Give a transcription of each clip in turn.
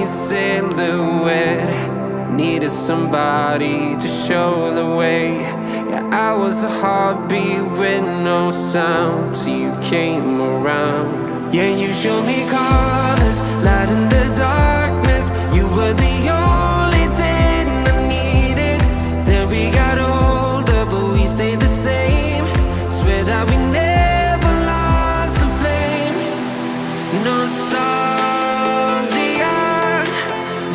silhouette. Needed somebody to show the way. Yeah, I was a heartbeat with no sound till you came around. Yeah, you showed me colors, light in the darkness. You were the only thing I needed. Then we got older, but we stayed the same. Swear that we never lost the flame. Nostalgia,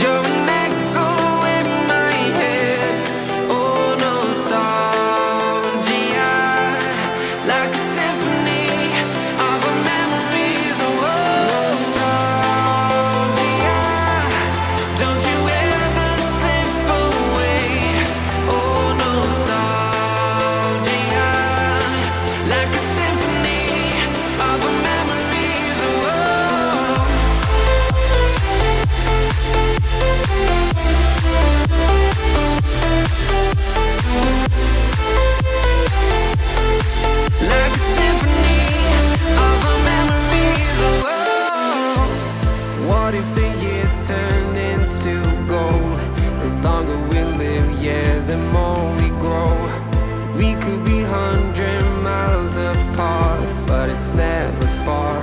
you're an echo in my head. Oh, nostalgia, like a symphony of our memories. Oh, nostalgia, don't you ever slip away. Oh, nostalgia, like a symphony of our memories. Oh, like a symphony of our memories. Oh, what if the years turn into gold? The longer we live, yeah, the more we grow. We could be 100 miles apart, but it's never far.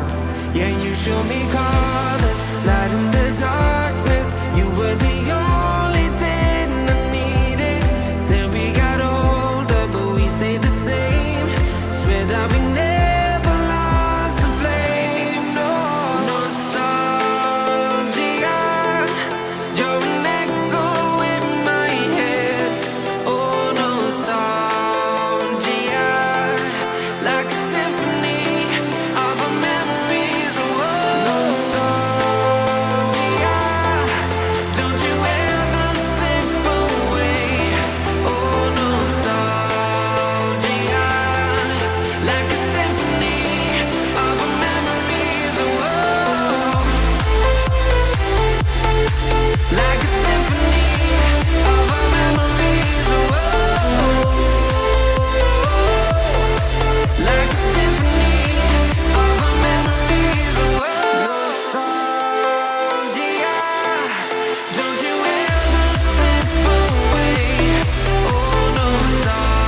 Yeah, you show me colors, light in the darkness. You were the only thing I needed. Then we got older, but we stayed the same. Swear that we never lost the flame. No, nostalgia, you're an echo in my head. Oh, nostalgia, like a symphony of our memories. Oh, nostalgia, don't you ever slip away. Oh, nostalgia, like a symphony of our memories. Oh, like a symphony of our memories. Oh, like a symphony of our memories. Oh, nostalgia, don't you ever slip away. Oh, nostalgia,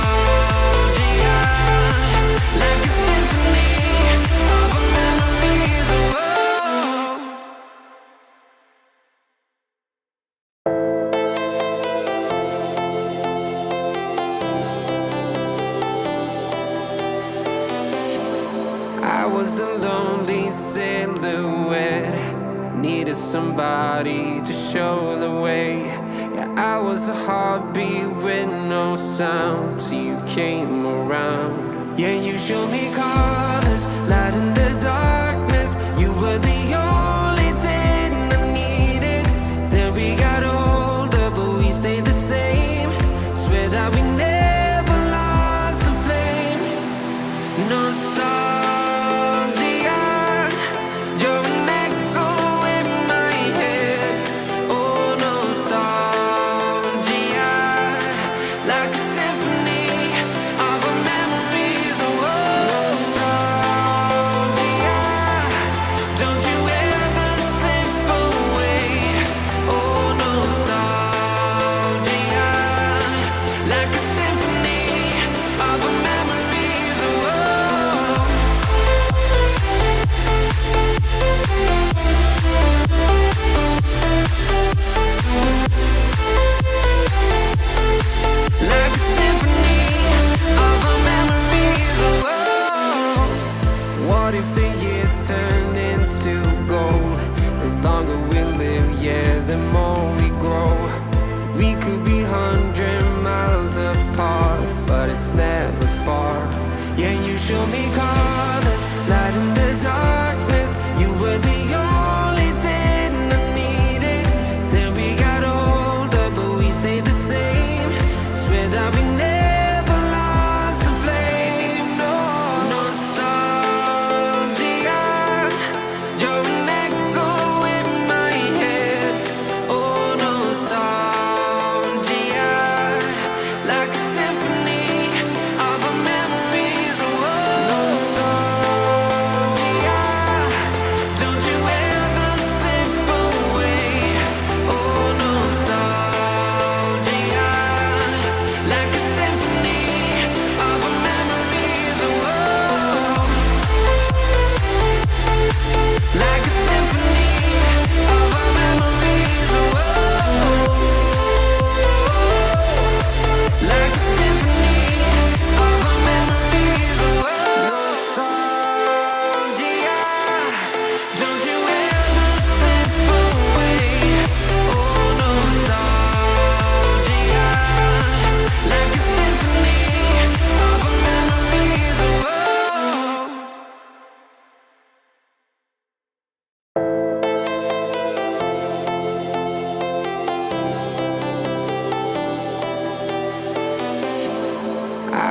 like a symphony of our memories. Oh, I was a lonely silhouette. Needed somebody to show the way. Yeah, I was a heartbeat with no sound till you came around. Yeah, you showed me colors, light in the darkness. You were the only thing I needed. Then we got older, but we stayed the same. Swear that we never lost the flame. Nostalgia, you're an echo in my head. Oh, nostalgia, like a symphony of our memories. Oh, nostalgia, don't you ever slip away. Oh, nostalgia, like a symphony of our memories. Oh, like a symphony of our memories. Oh, what if the years turn into gold? The longer we live, yeah, the more we grow. We could be 100 miles apart, but it's never far. Yeah, you show me colors, light in the darkness. You were the only thing I needed. Then we got older, but we stayed the same. Swear that we never lost the flame. No, nostalgia, you're an echo in my head. Oh, nostalgia, like a symphony of our memories. Oh,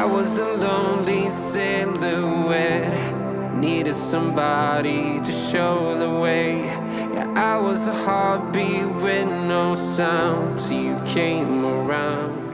I was a lonely silhouette, needed somebody to show the way. Yeah, I was a heartbeat with no sound till you came around.